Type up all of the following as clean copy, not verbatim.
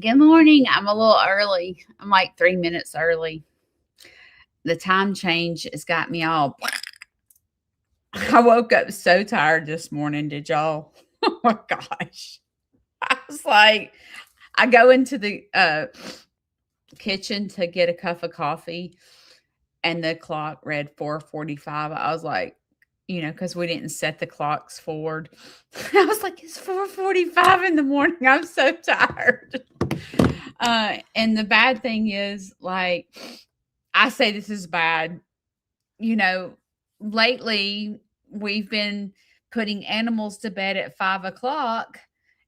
Good morning. I'm a little early. I'm like 3 minutes early. The time change has got me all I woke up so tired this morning. Did y'all? Oh my gosh. I was like, I go into the kitchen to get a cup of coffee and the clock read 4:45. I was like, because we didn't set the clocks forward. I was like, it's 4:45 in the morning. I'm so tired. And the bad thing is, like, I say this is bad. You know, lately we've been putting animals to bed at 5 o'clock,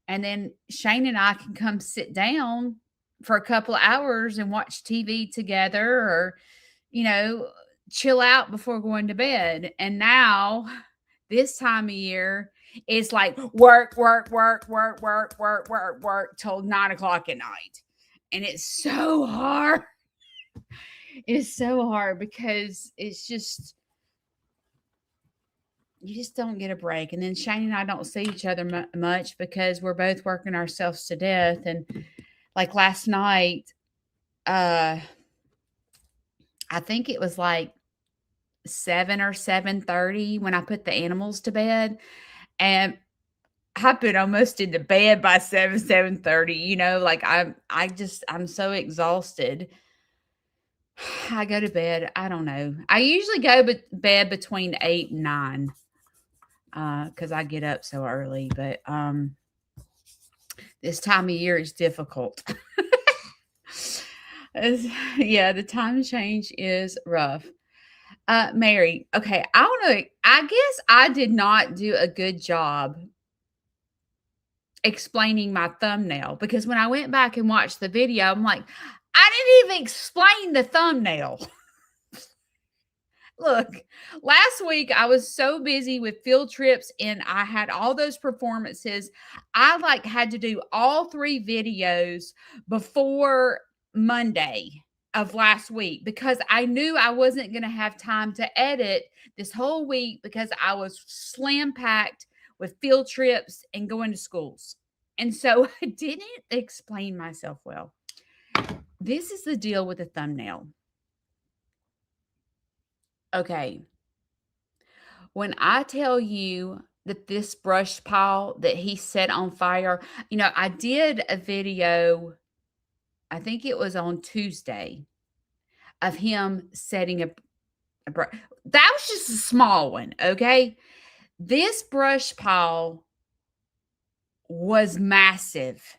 and then Shane and I can come sit down for a couple of hours and watch TV together or, you know, chill out before going to bed. And now, this time of year, it's like work, work, work, work, work, work, work, work till 9 o'clock at night. And it's so hard. It's so hard because it's just, you just don't get a break. And then Shane and I don't see each other much because we're both working ourselves to death. And like last night, I think it was like 7 or 7:30 when I put the animals to bed, and I've been almost into bed by 7:30. Like I'm so exhausted. I go to bed. I don't know. I usually go to bed between 8 and 9 because I get up so early. But this time of year is difficult. Yeah, the time change is rough. Mary, okay, I guess I did not do a good job explaining my thumbnail because when I went back and watched the video, I'm like, I didn't even explain the thumbnail. Look, last week I was so busy with field trips and I had all those performances. I like had to do all 3 videos before Monday of last week because I knew I wasn't going to have time to edit this whole week because I was slam packed with field trips and going to schools. And so I didn't explain myself well. This is the deal with the thumbnail. Okay. When I tell you that this brush pile that he set on fire, I did a video, I think it was on Tuesday, of him setting a brush. That was just a small one, okay? This brush pile was massive.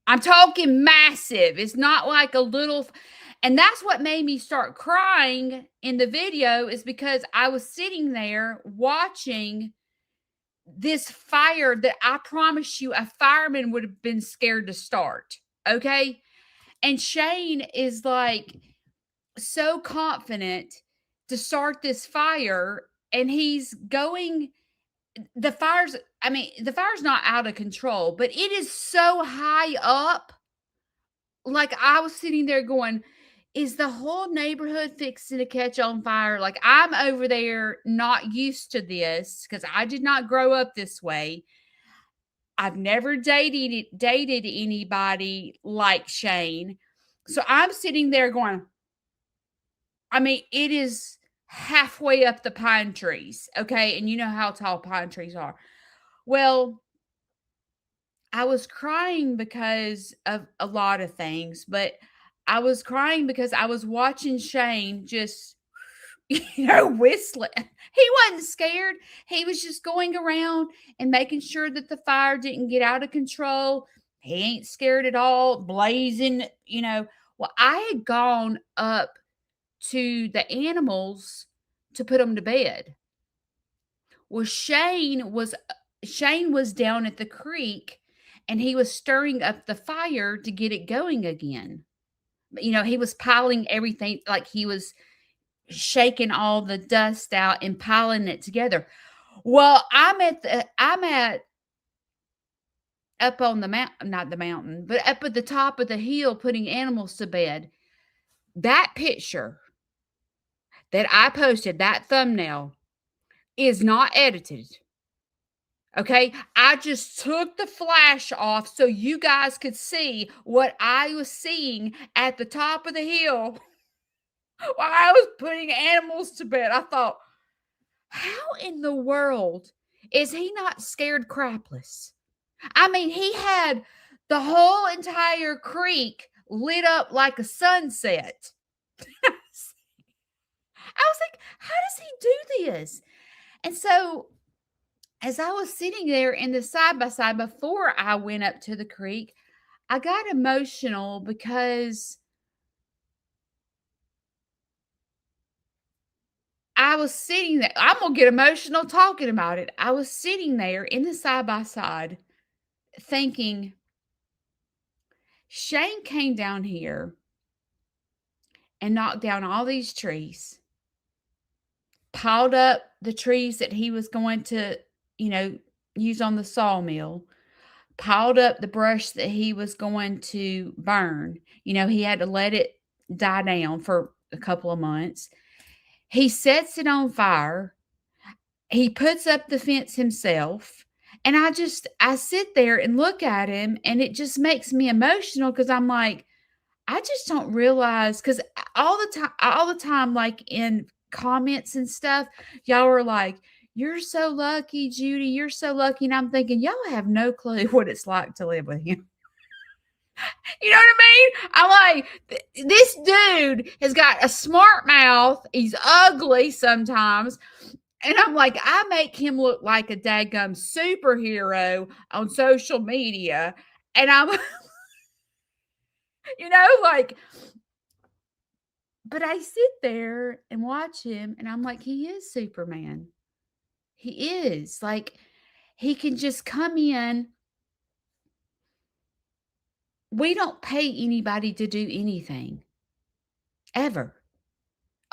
I'm talking massive. It's not like a little. And that's what made me start crying in the video is because I was sitting there watching this fire that I promise you a fireman would have been scared to start. Okay. And Shane is like so confident to start this fire and he's going, the fire's not out of control, but it is so high up. Like I was sitting there going, is the whole neighborhood fixing to catch on fire? Like I'm over there not used to this because I did not grow up this way. I've never dated anybody like Shane. So I'm sitting there going, it is halfway up the pine trees. Okay. And you know how tall pine trees are. Well, I was crying because of a lot of things, but I was crying because I was watching Shane just, whistling. He wasn't scared. He was just going around and making sure that the fire didn't get out of control. He ain't scared at all, blazing, Well, I had gone up to the animals to put them to bed. Well, Shane was down at the creek and he was stirring up the fire to get it going again. He was piling everything, like he was shaking all the dust out and piling it together. Well, I'm at up on the mount not the mountain, but up at the top of the hill putting animals to bed. That picture that I posted, that thumbnail, is not edited. Okay? I just took the flash off so you guys could see what I was seeing at the top of the hill while I was putting animals to bed. I thought, how in the world is he not scared crapless? I mean, he had the whole entire creek lit up like a sunset. I was like, how does he do this? And so, as I was sitting there in the side by side before I went up to the creek, I got emotional because I was sitting there. I'm going to get emotional talking about it. I was sitting there in the side by side thinking, Shane came down here and knocked down all these trees, piled up the trees that he was going to, use on the sawmill, piled up the brush that he was going to burn. He had to let it die down for a couple of months. He sets it on fire. He puts up the fence himself. And I sit there and look at him, and it just makes me emotional because I'm like, I just don't realize, because all the time, like in comments and stuff, y'all are like, "You're so lucky, Judy. You're so lucky." And I'm thinking, y'all have no clue what it's like to live with him. You know what I mean? I'm like, this dude has got a smart mouth. He's ugly sometimes. And I'm like, I make him look like a daggum superhero on social media. And I'm, like, but I sit there and watch him and I'm like, he is Superman. He is. Like, he can just come in. We don't pay anybody to do anything ever.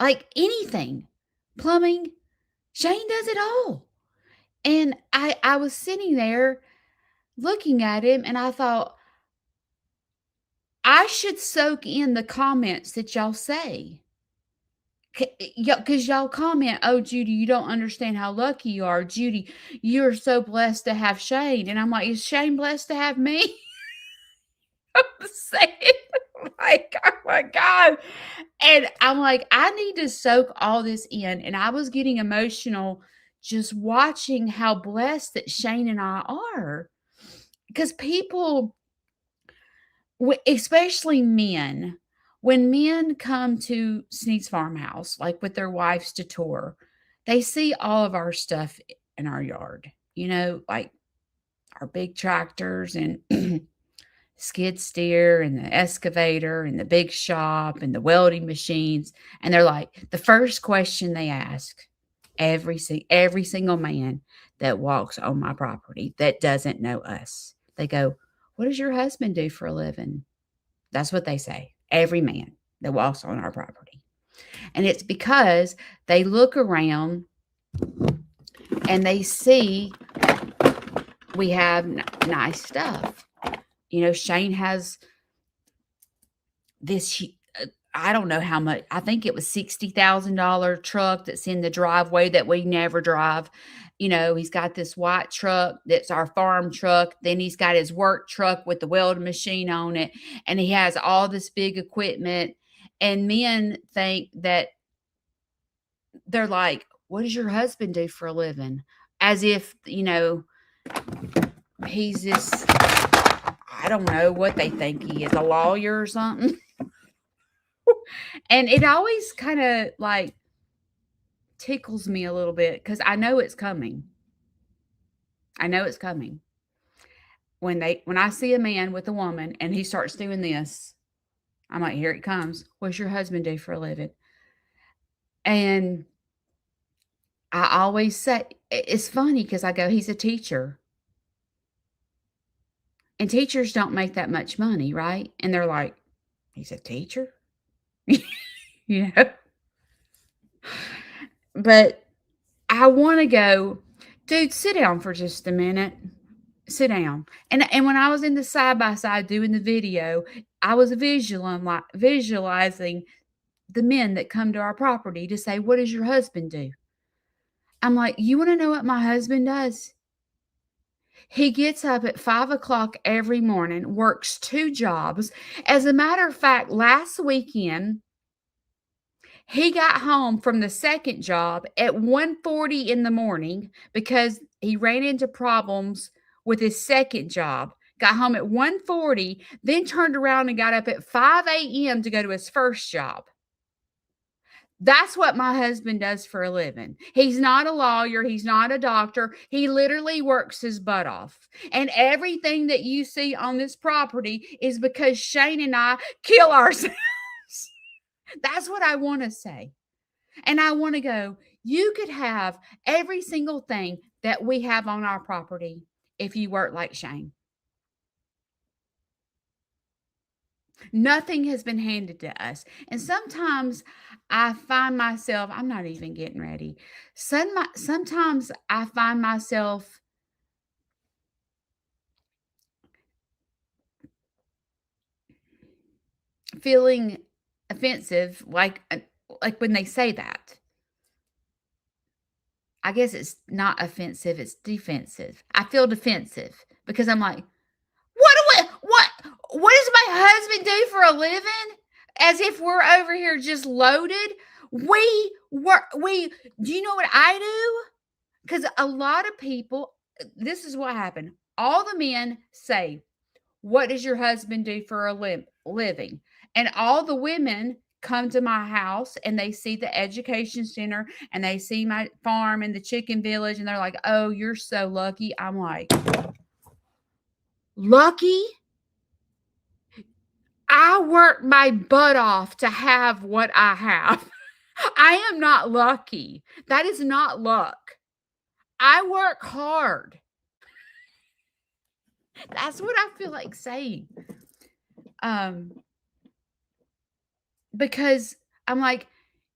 Like anything. Plumbing, Shane does it all. And I was sitting there looking at him and I thought, I should soak in the comments that y'all say. Yeah, because y'all comment, "Oh, Judy, you don't understand how lucky you are. Judy, you're so blessed to have Shane." And I'm like, is Shane blessed to have me? I'm saying, like, oh my God. And I'm like, I need to soak all this in. And I was getting emotional just watching how blessed that Shane and I are. Because people, especially men, when men come to Sneed's farmhouse, like with their wives to tour, they see all of our stuff in our yard, like our big tractors and skid steer and the excavator and the big shop and the welding machines. And they're like, the first question they ask every single man that walks on my property that doesn't know us, they go, "What does your husband do for a living?" That's what they say. Every man that walks on our property. And it's because they look around and they see we have nice stuff. Shane has this, I don't know how much, I think it was $60,000 truck that's in the driveway that we never drive. He's got this white truck that's our farm truck. Then he's got his work truck with the welding machine on it. And he has all this big equipment. And men think that they're like, "What does your husband do for a living?" As if, he's this, I don't know what they think he is, a lawyer or something. And it always kind of like tickles me a little bit because I know it's coming. I know it's coming. When I see a man with a woman and he starts doing this, I'm like, here it comes. "What's your husband do for a living?" And I always say, it's funny because I go, "He's a teacher." And teachers don't make that much money, right? And they're like, "He's a teacher?" You know? But I wanna go, "Dude, sit down for just a minute. Sit down." And when I was in the side by side doing the video, I was visualizing the men that come to our property to say, "What does your husband do?" I'm like, "You wanna know what my husband does? He gets up at 5 o'clock every morning, works 2 jobs." As a matter of fact, last weekend, he got home from the second job at 1:40 in the morning because he ran into problems with his second job. Got home at 1:40, then turned around and got up at 5 a.m. to go to his first job. That's what my husband does for a living. He's not a lawyer, he's not a doctor. He literally works his butt off. And everything that you see on this property is because Shane and I kill ourselves. That's what I want to say. And I want to go, you could have every single thing that we have on our property if you work like Shane. Nothing has been handed to us. And sometimes I find myself, I'm not even getting ready. Sometimes I find myself feeling offensive, like when they say that. I guess it's not offensive, it's defensive. I feel defensive because I'm like, what does my husband do for a living? As if we're over here just loaded. We do you know what I do? Because a lot of people, this is what happened. All the men say, "What does your husband do for a living?" And all the women come to my house and they see the education center and they see my farm and the chicken village and they're like, "Oh, you're so lucky." I'm like, "Lucky? I work my butt off to have what I have." I am not lucky. That is not luck. I work hard. That's what I feel like saying. Um, because I'm like,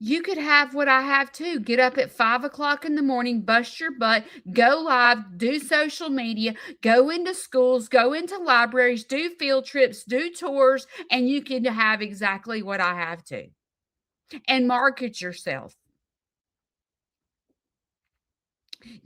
you could have what I have too. Get up at 5 o'clock in the morning, bust your butt, go live, do social media, go into schools, go into libraries, do field trips, do tours, and you can have exactly what I have too. And market yourself.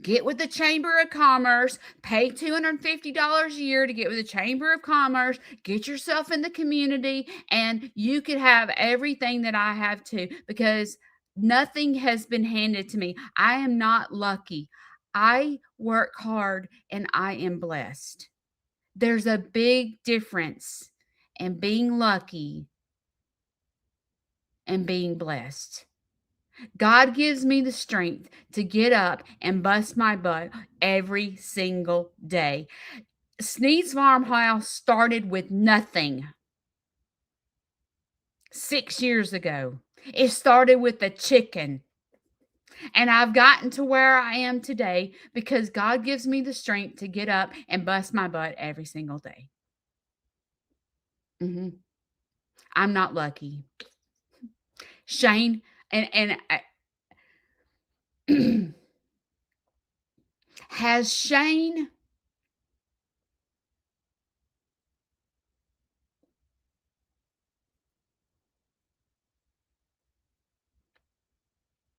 Get with the Chamber of Commerce, pay $250 a year to get with the Chamber of Commerce, get yourself in the community, and you could have everything that I have too, because nothing has been handed to me. I am not lucky. I work hard and I am blessed. There's a big difference in being lucky and being blessed. God gives me the strength to get up and bust my butt every single day. Sneed's Farmhouse started with nothing 6 years ago. It started with a chicken. And I've gotten to where I am today because God gives me the strength to get up and bust my butt every single day. Mhm. I'm not lucky. Shane, and has Shane,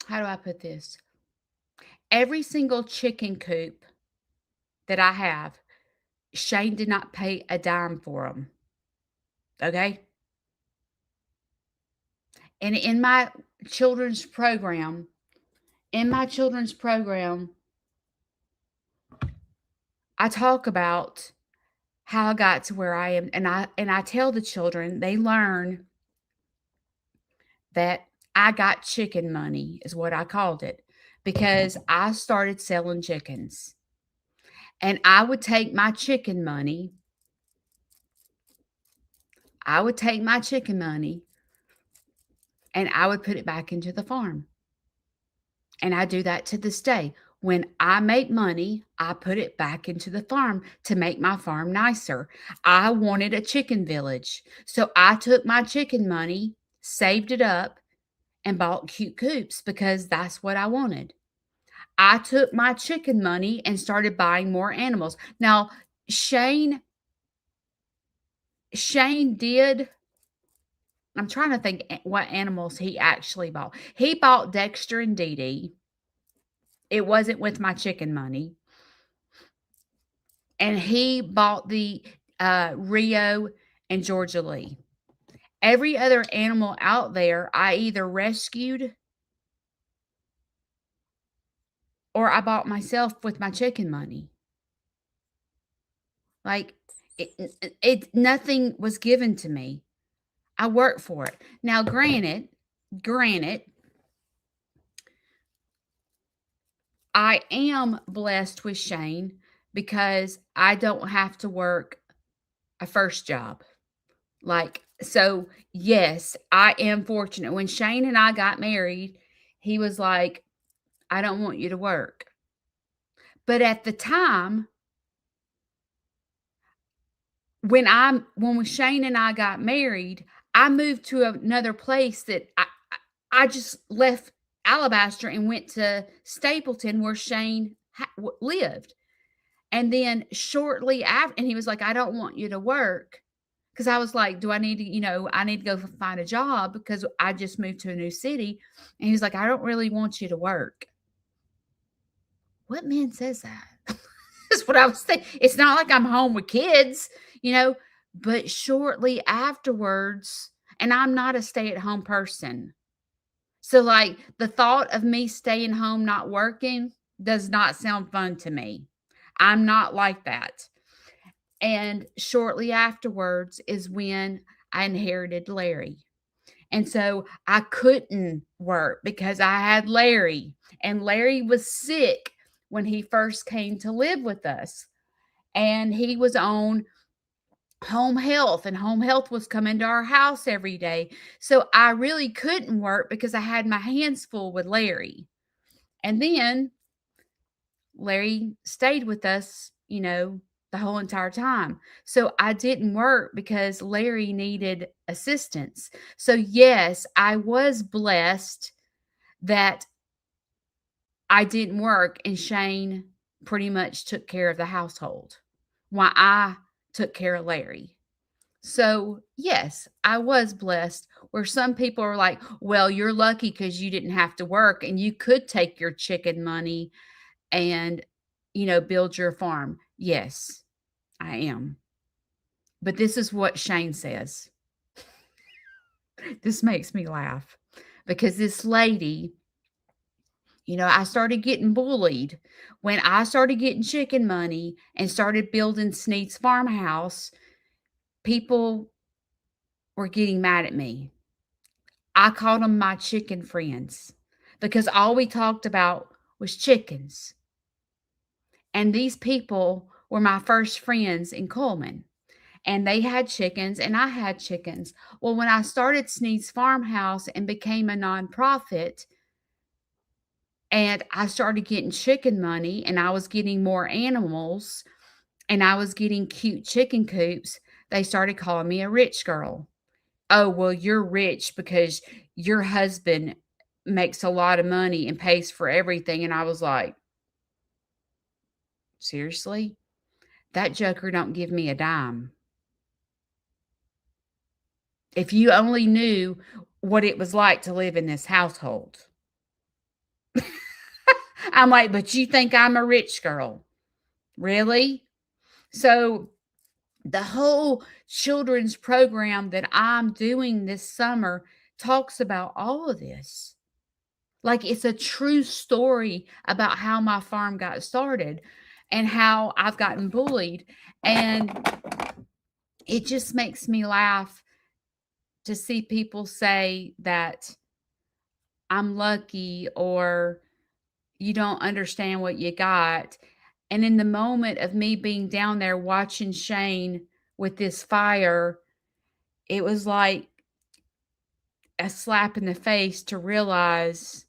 how do I put this? Every single chicken coop that I have, Shane did not pay a dime for them. Okay? And in my children's program, I talk about how I got to where I am, and I tell the children, they learn that I got chicken money is what I called it because I started selling chickens. And I would take my chicken money and I would put it back into the farm. And I do that to this day. When I make money, I put it back into the farm to make my farm nicer. I wanted a chicken village. So I took my chicken money, saved it up, and bought cute coops because that's what I wanted. I took my chicken money and started buying more animals. Now, Shane Shane did I'm trying to think what animals he actually bought. He bought Dexter and Dee Dee. It wasn't with my chicken money. And he bought the Rio and Georgia Lee. Every other animal out there, I either rescued or I bought myself with my chicken money. Like it nothing was given to me. I worked for it. Now, granted, I am blessed with Shane because I don't have to work a first job. Like, so yes, I am fortunate. When Shane and I got married, he was like, I don't want you to work. But at the time, when Shane and I got married, I moved to another place that I just left Alabaster and went to Stapleton where Shane lived. And then shortly after, and he was like, I don't want you to work. Because I was like, do I need to, I need to go find a job because I just moved to a new city. And he was like, I don't really want you to work. What man says that? That's what I was thinking. It's not like I'm home with kids, but shortly afterwards, and I'm not a stay at home person. So, like, the thought of me staying home not working does not sound fun to me. I'm not like that. And shortly afterwards is when I inherited Larry. And so I couldn't work because I had Larry, and Larry was sick when he first came to live with us. And he was on home health, and home health was coming to our house every day. So I really couldn't work because I had my hands full with Larry. And then Larry stayed with us, the whole entire time. So I didn't work because Larry needed assistance. So yes, I was blessed that I didn't work and Shane pretty much took care of the household while I took care of Larry. So, yes, I was blessed where some people are like, well, you're lucky because you didn't have to work and you could take your chicken money and, build your farm. Yes, I am. But this is what Shane says. This makes me laugh because this lady, I started getting bullied when I started getting chicken money and started building Sneed's farmhouse. People were getting mad at me. I called them my chicken friends because all we talked about was chickens. And these people were my first friends in Coleman. And they had chickens and I had chickens. Well, when I started Sneed's Farmhouse and became a nonprofit, and I started getting chicken money and I was getting more animals and I was getting cute chicken coops, they started calling me a rich girl. Oh, well, you're rich because your husband makes a lot of money and pays for everything. And I was like, seriously? That joker don't give me a dime. If you only knew what it was like to live in this household. I'm like, but you think I'm a rich girl? Really? So the whole children's program that I'm doing this summer talks about all of this. Like, it's a true story about how my farm got started and how I've gotten bullied. And it just makes me laugh to see people say that I'm lucky or you don't understand what you got. And in the moment of me being down there watching Shane with this fire, it was like a slap in the face to realize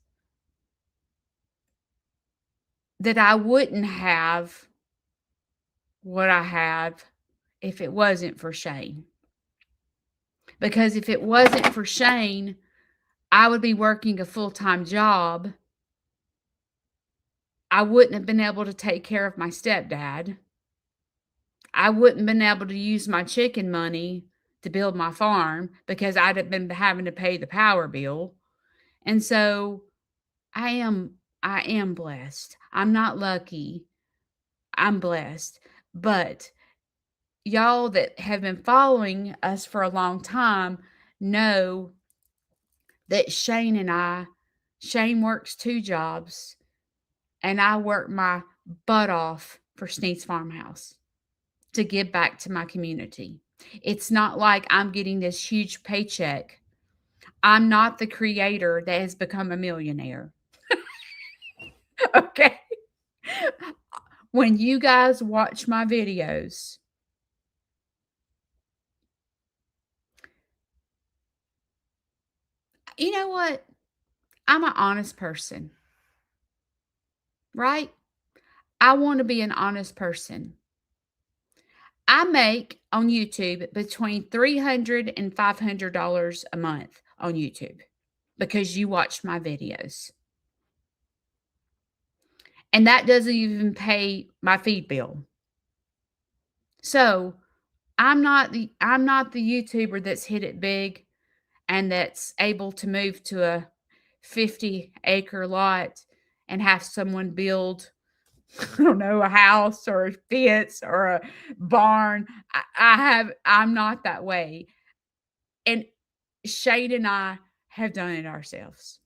that I wouldn't have what I have if it wasn't for Shane. Because if it wasn't for Shane, I would be working a full-time job. I wouldn't have been able to take care of my stepdad. I wouldn't been able to use my chicken money to build my farm because I'd have been having to pay the power bill. And so I am blessed. I'm not lucky. I'm blessed. But y'all that have been following us for a long time know that Shane works 2 jobs and I work my butt off for Sneed's Farmhouse to give back to my community. It's not like I'm getting this huge paycheck. I'm not the creator that has become a millionaire. Okay? When you guys watch my videos, you know what? I'm an honest person, right? I want to be an honest person. I make on YouTube between $300 and $500 a month on YouTube because you watch my videos. And that doesn't even pay my feed bill. So, I'm not the YouTuber that's hit it big and that's able to move to a 50-acre lot and have someone build, I don't know, a house or a fence or a barn. I'm not that way. And Shade and I have done it ourselves.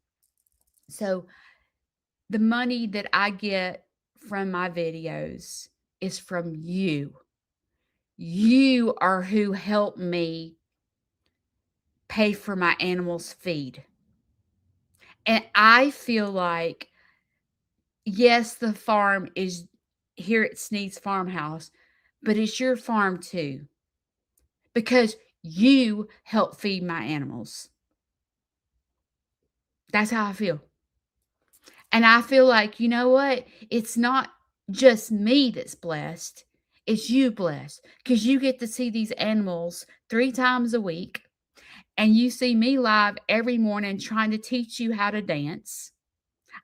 So the money that I get from my videos is from you. You are who helped me pay for my animals' feed. And I feel like, yes, the farm is here at Sneed's Farmhouse, but it's your farm too because you help feed my animals. That's how I feel. And I feel like, you know what? It's not just me that's blessed. It's you blessed because you get to see these animals 3 times a week and you see me live every morning trying to teach you how to dance.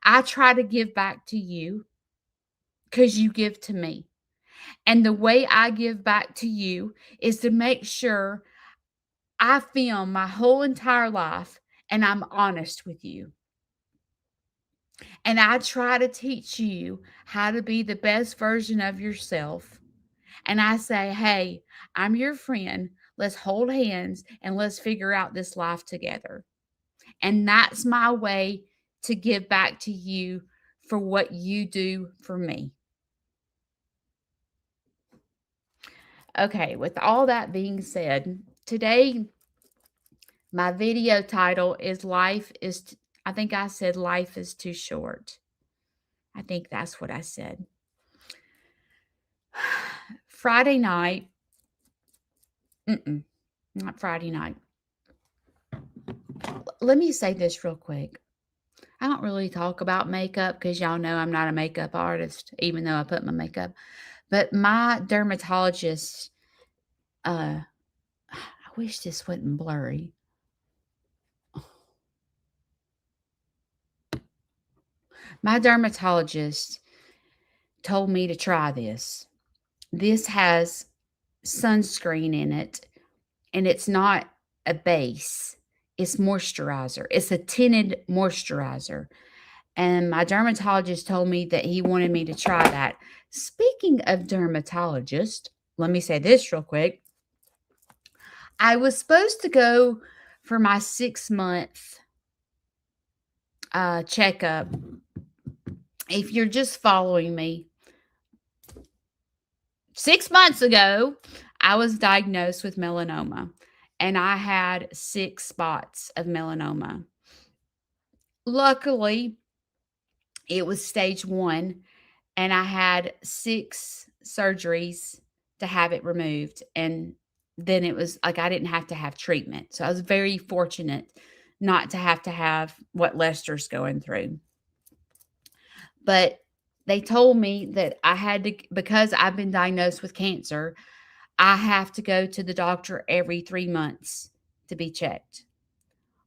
I try to give back to you because you give to me. And the way I give back to you is to make sure I film my whole entire life and I'm honest with you. And I try to teach you how to be the best version of yourself. And I say, hey, I'm your friend. Let's hold hands and let's figure out this life together. And that's my way to give back to you for what you do for me. Okay, with all that being said, today my video title is I think I said life is too short. I think that's what I said. Friday night, not Friday night. Let me say this real quick. I don't really talk about makeup because y'all know I'm not a makeup artist, even though I put my makeup. But my dermatologist, I wish this wasn't blurry. My dermatologist told me to try this. This has sunscreen in it, and it's not a base. It's moisturizer. It's a tinted moisturizer. And my dermatologist told me that he wanted me to try that. Speaking of dermatologist, let me say this real quick. I was supposed to go for my 6-month checkup. If you're just following me, 6 months ago, I was diagnosed with melanoma, and I had 6 spots of melanoma. Luckily, it was stage 1, and I had 6 surgeries to have it removed, and then it was like I didn't have to have treatment. So I was very fortunate not to have what Lester's going through. But they told me that I had to, because I've been diagnosed with cancer, I have to go to the doctor every 3 months to be checked.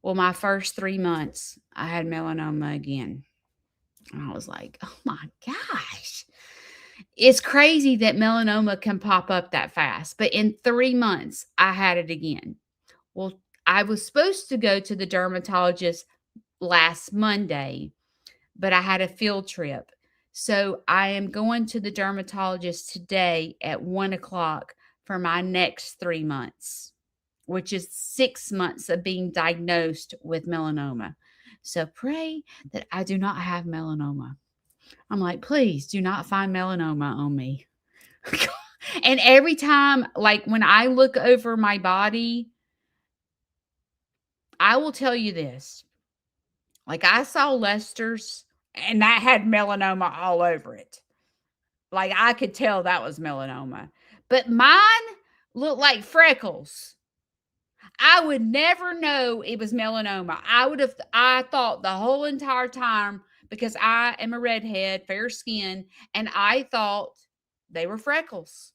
Well, my first 3 months, I had melanoma again. And I was like, "Oh my gosh." It's crazy that melanoma can pop up that fast, but in 3 months, I had it again. Well, I was supposed to go to the dermatologist last Monday, but I had a field trip. So I am going to the dermatologist today at 1 o'clock for my next 3 months, which is 6 months of being diagnosed with melanoma. So pray that I do not have melanoma. I'm like, please do not find melanoma on me. And every time, like when I look over my body, I will tell you this. Like I saw Lester's and that had melanoma all over it. Like I could tell that was melanoma. But mine looked like freckles. I would never know it was melanoma. I thought the whole entire time, because I am a redhead, fair skin, and I thought they were freckles.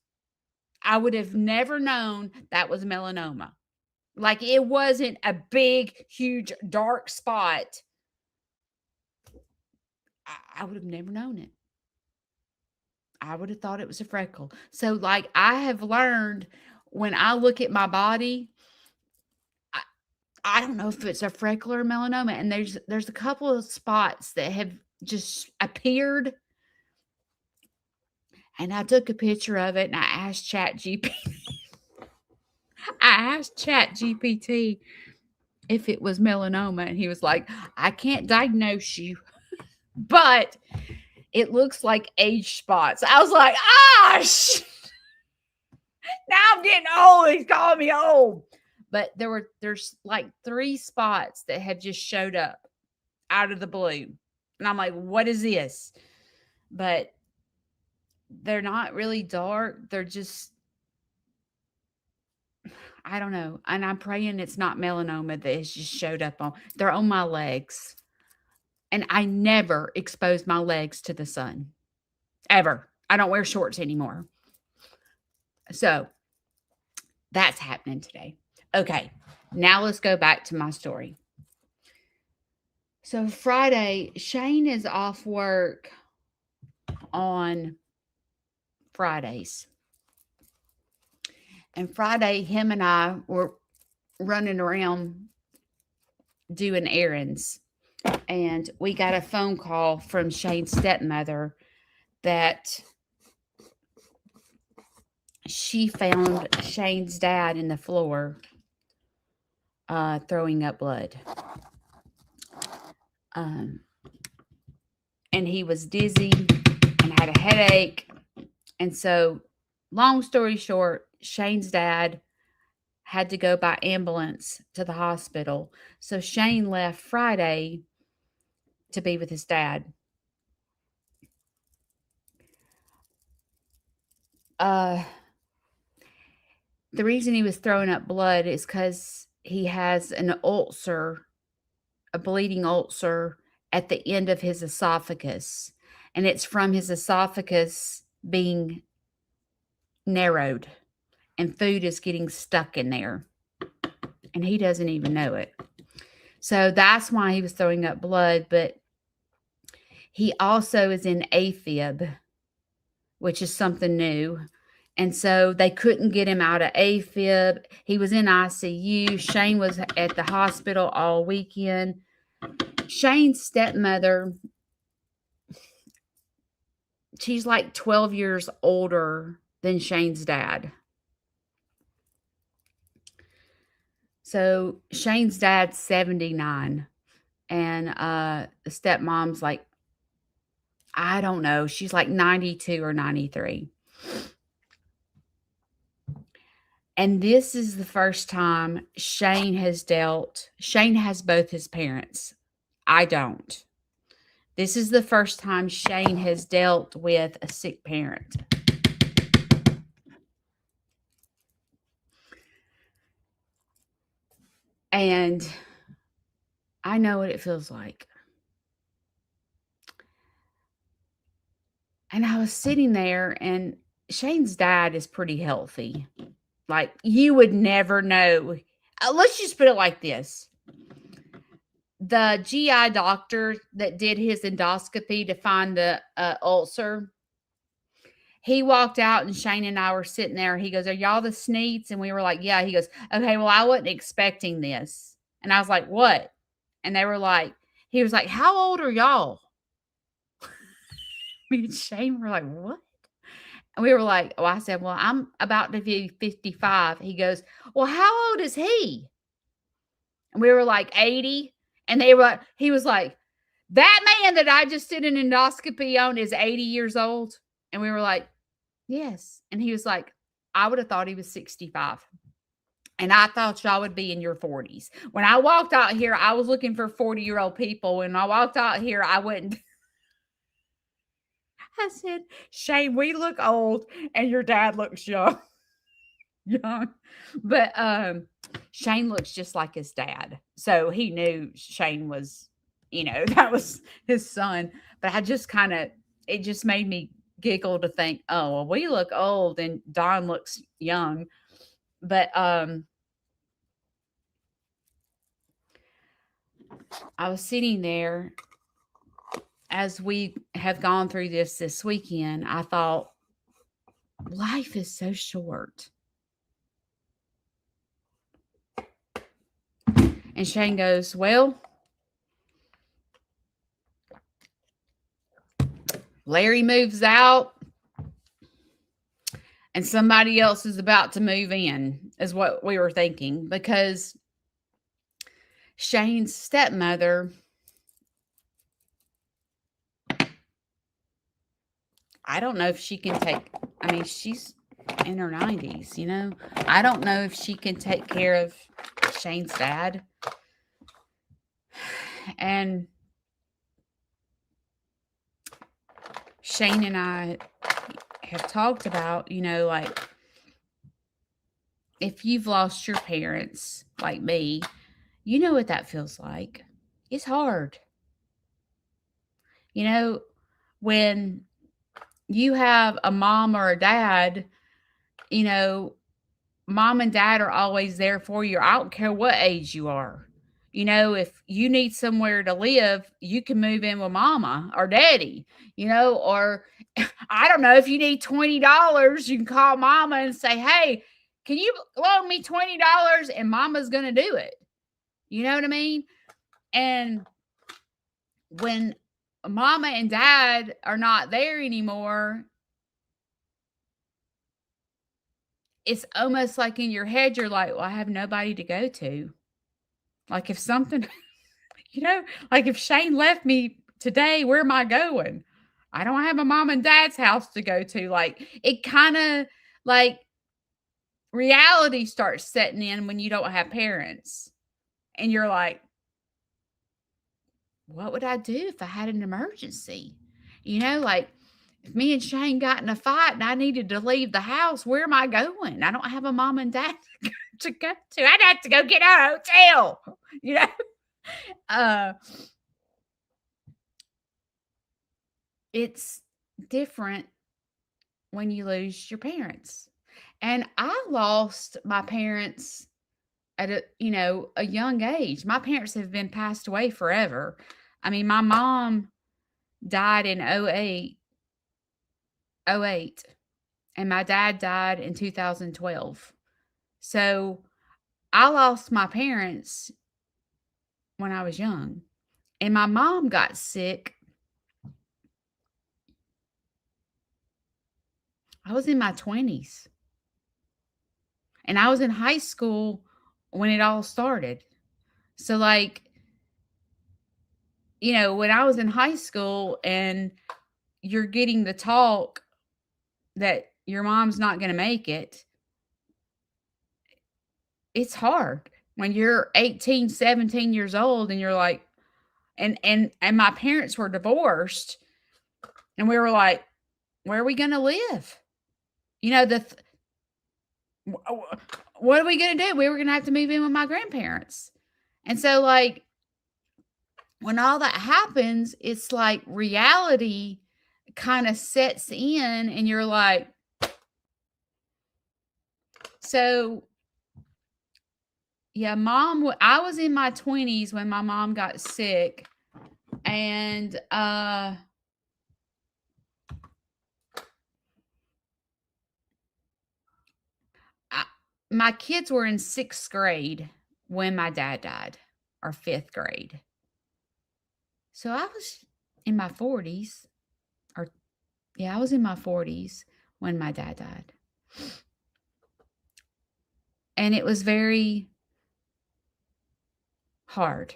I would have never known that was melanoma. Like it wasn't a big, huge, dark spot. I would have never known it. I would have thought it was a freckle. So, like, I have learned when I look at my body, I, I don't know if it's a freckle or melanoma. And there's a couple of spots that have just appeared. And I took a picture of it and I asked Chat GPT. I asked Chat GPT if it was melanoma, and he was like, I can't diagnose you, but it looks like age spots. I was like, now I'm getting old. He's calling me old. But there's like 3 spots that have just showed up out of the blue. And I'm like, what is this? But they're not really dark. They're just, I don't know. And I'm praying it's not melanoma that has just showed up on. They're on my legs. And I never expose my legs to the sun. Ever. I don't wear shorts anymore. So that's happening today. Okay. Now let's go back to my story. So Friday, Shane is off work on Fridays. And Friday, him and I were running around doing errands. And we got a phone call from Shane's stepmother that she found Shane's dad in the floor throwing up blood. And he was dizzy and had a headache. And so, long story short, Shane's dad had to go by ambulance to the hospital. So Shane left Friday to be with his dad. The reason he was throwing up blood is because he has an ulcer, a bleeding ulcer at the end of his esophagus. And it's from his esophagus being narrowed, and food is getting stuck in there. And he doesn't even know it. So that's why he was throwing up blood. But he also is in AFib, which is something new. And so they couldn't get him out of AFib. He was in ICU. Shane was at the hospital all weekend. Shane's stepmother, she's like 12 years older than Shane's dad. So Shane's dad's 79. And the stepmom's like, I don't know. She's like 92 or 93. And this is the first time Shane has both his parents. I don't. This is the first time Shane has dealt with a sick parent. And I know what it feels like. And I was sitting there, and Shane's dad is pretty healthy. Like, you would never know. Let's just put it like this. The GI doctor that did his endoscopy to find the ulcer, he walked out, and Shane and I were sitting there. He goes, "Are y'all the Sneeds?" And we were like, "Yeah." He goes, "Okay, well, I wasn't expecting this." And I was like, "What?" And they were like, he was like, "How old are y'all?" Me and Shane were like, "What?" And we were like, oh, I said, "Well, I'm about to be 55." He goes, "Well, how old is he?" And we were like, 80. And he was like, "That man that I just did an endoscopy on is 80 years old." And we were like, "Yes." And he was like, "I would have thought he was 65. And I thought y'all would be in your 40s. When I walked out here, I was looking for 40-year-old people. When I walked out here, I wouldn't." I said, "Shane, we look old and your dad looks young." Young. But Shane looks just like his dad. So he knew Shane was, that was his son. But I just it just made me giggle to think, oh, well, we look old and Don looks young. But I was sitting there as we have gone through this weekend. I thought, life is so short. And Shane goes, "Well, Larry moves out and somebody else is about to move in," is what we were thinking, because Shane's stepmother, I don't know if she can she's in her 90s, I don't know if she can take care of Shane's dad. And Shane and I have talked about, like, if you've lost your parents like me, you know what that feels like. It's hard. When you have a mom or a dad, mom and dad are always there for you. I don't care what age you are. If you need somewhere to live, you can move in with mama or daddy, or I don't know, if you need $20, you can call mama and say, "Hey, can you loan me $20?" And mama's going to do it. You know what I mean? And when mama and dad are not there anymore, it's almost like in your head, you're like, "Well, I have nobody to go to." Like, if something, like if Shane left me today, where am I going? I don't have a mom and dad's house to go to. Like, it kind of, like, reality starts setting in when you don't have parents. And you're like, what would I do if I had an emergency? Like, if me and Shane got in a fight and I needed to leave the house, where am I going? I don't have a mom and dad to go to. I'd have to go get a hotel, you know? It's different when you lose your parents. And I lost my parents at a young age. My parents have been passed away forever. My mom died in '08, and my dad died in 2012. So I lost my parents when I was young. And my mom got sick. I was in my 20s. And I was in high school when it all started. So, like, when I was in high school and you're getting the talk that your mom's not going to make it, it's hard when you're 18, 17 years old and you're like, and my parents were divorced, and we were like, where are we going to live? What are we going to do? We were going to have to move in with my grandparents. And so, like, when all that happens, it's like reality kind of sets in and you're like, so yeah, I was in my 20s when my mom got sick, and I, my kids were in 6th grade when my dad died, or 5th grade. So I was in my 40s, or yeah, I was in my 40s when my dad died. And it was very hard.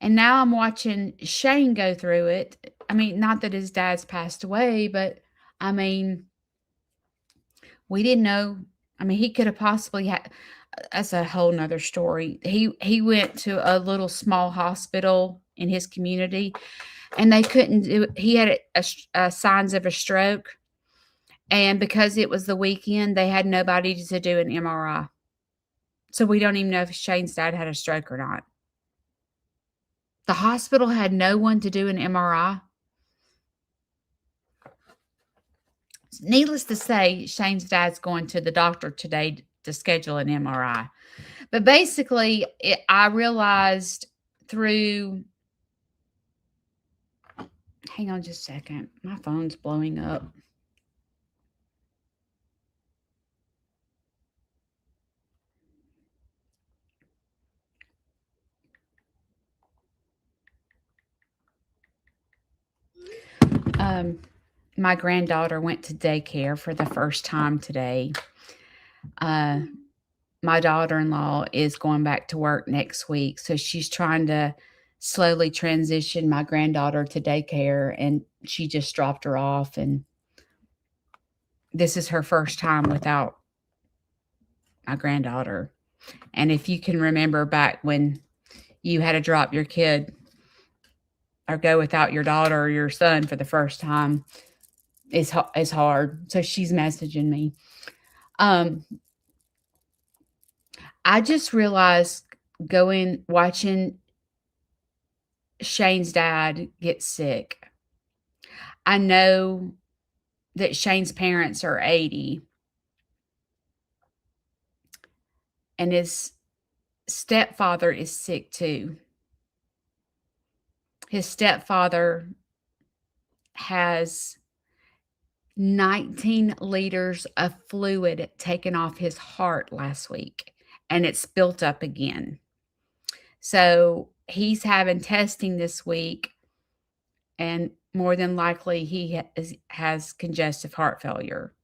And now I'm watching Shane go through it. I mean, not that his dad's passed away, but I mean, we didn't know. I mean, he could have possibly had. That's a whole nother story. He went to a little small hospital in his community, and they couldn't do. He had signs of a stroke, and because it was the weekend, they had nobody to do an MRI. So we don't even know if Shane's dad had a stroke or not. The hospital had no one to do an MRI. Needless to say, Shane's dad's going to the doctor today to schedule an MRI. But basically, I realized through. Hang on just a second. My phone's blowing up. My granddaughter went to daycare for the first time today. My daughter-in-law is going back to work next week, so she's trying to slowly transition my granddaughter to daycare, and she just dropped her off, and this is her first time without my granddaughter. And if you can remember back when you had to drop your kid or go without your daughter or your son for the first time, it's hard. So she's messaging me. I just realized watching Shane's dad get sick. I know that Shane's parents are 80, and his stepfather is sick too. His stepfather has 19 liters of fluid taken off his heart last week, and it's built up again. So he's having testing this week, and more than likely he has congestive heart failure.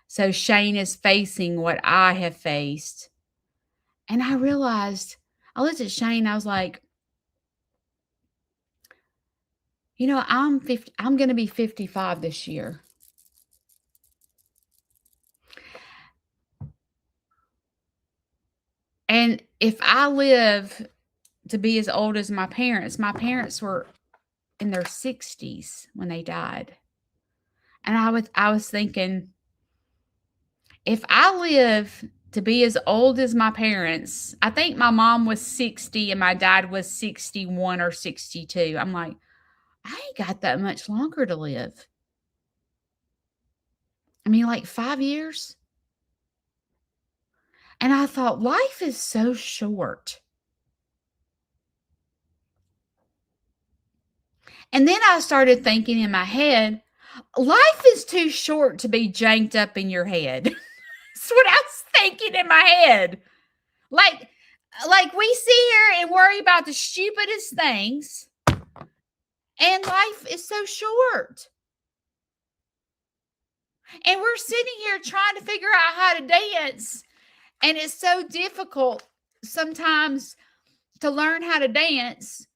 So Shane is facing what I have faced. And I realized, I looked at Shane, I was like, I'm going to be 55 this year. And if I live to be as old as my parents were in their 60s when they died. And I was thinking, if I live to be as old as my parents, I think my mom was 60 and my dad was 61 or 62. I'm like, I ain't got that much longer to live. I mean, like 5 years. And I thought, life is so short. And then I started thinking in my head, life is too short to be janked up in your head. That's what I was thinking in my head. Like we sit here and worry about the stupidest things, and life is so short. And we're sitting here trying to figure out how to dance, and it's so difficult sometimes to learn how to dance,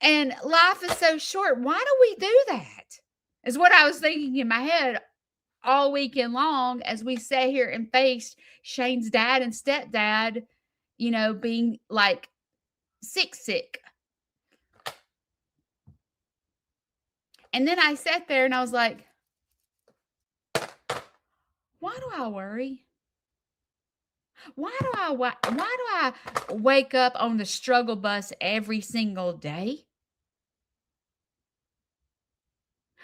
and life is so short. Why do we do that? Is what I was thinking in my head all weekend long as we sat here and faced Shane's dad and stepdad, being like sick. And then I sat there and I was like, why do I worry? Why do I wake up on the struggle bus every single day?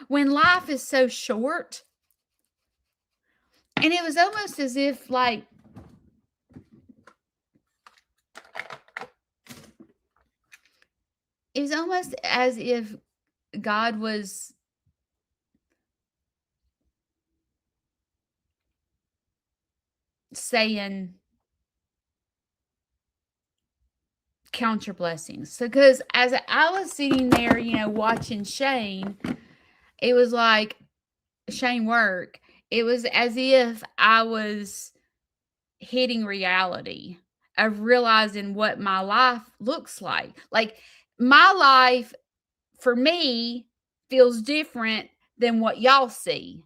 when life is so short. And it was almost as if, like, it was almost as if God was saying, count your blessings. So, because as I was sitting there, watching Shane, it was like Shane work. It was as if I was hitting reality of realizing what my life looks like. Like, my life for me feels different than what y'all see.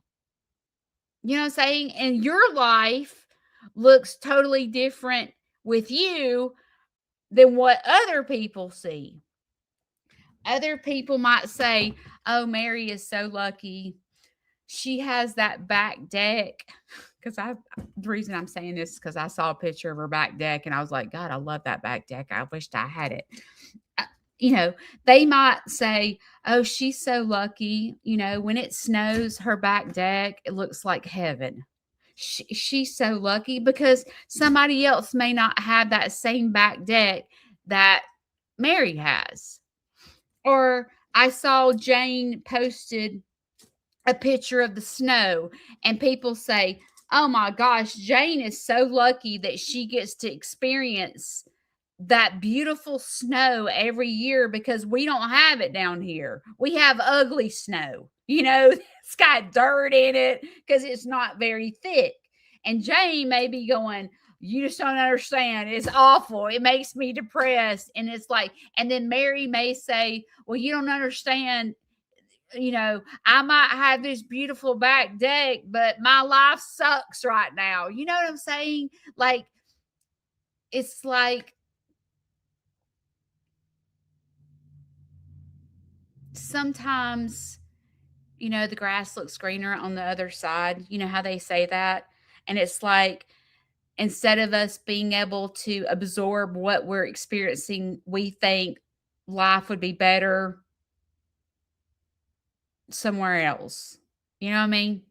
You know what I'm saying? And your life looks totally different with you than what other people see. Other people might say, "Oh, Mary is so lucky. She has that back deck." Because the reason I'm saying this is because I saw a picture of her back deck and I was like, God, I love that back deck. I wished I had it. Uh, they might say, "Oh, she's so lucky. When it snows, her back deck, it looks like heaven." She's so lucky because somebody else may not have that same back deck that Mary has. Or I saw Jane posted a picture of the snow, and people say, "Oh my gosh, Jane is so lucky that she gets to experience that beautiful snow every year because we don't have it down here. We have ugly snow. It's got dirt in it because it's not very thick." And Jane may be going, "You just don't understand. It's awful. It makes me depressed." And it's like, and then Mary may say, "Well, you don't understand. I might have this beautiful back deck, but my life sucks right now." You know what I'm saying? Like, it's like sometimes, the grass looks greener on the other side. You know how they say that? And it's like, instead of us being able to absorb what we're experiencing, we think life would be better somewhere else. You know what I mean?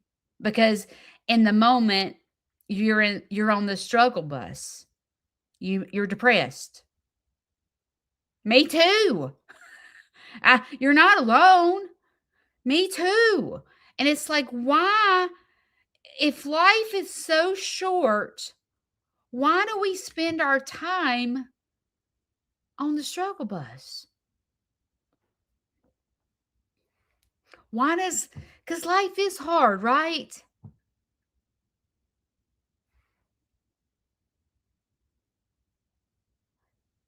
Because in the moment, you're on the struggle bus. You're depressed. Me too. You're not alone. Me too. And it's like, why, if life is so short, why do we spend our time on the struggle bus? Because life is hard, right?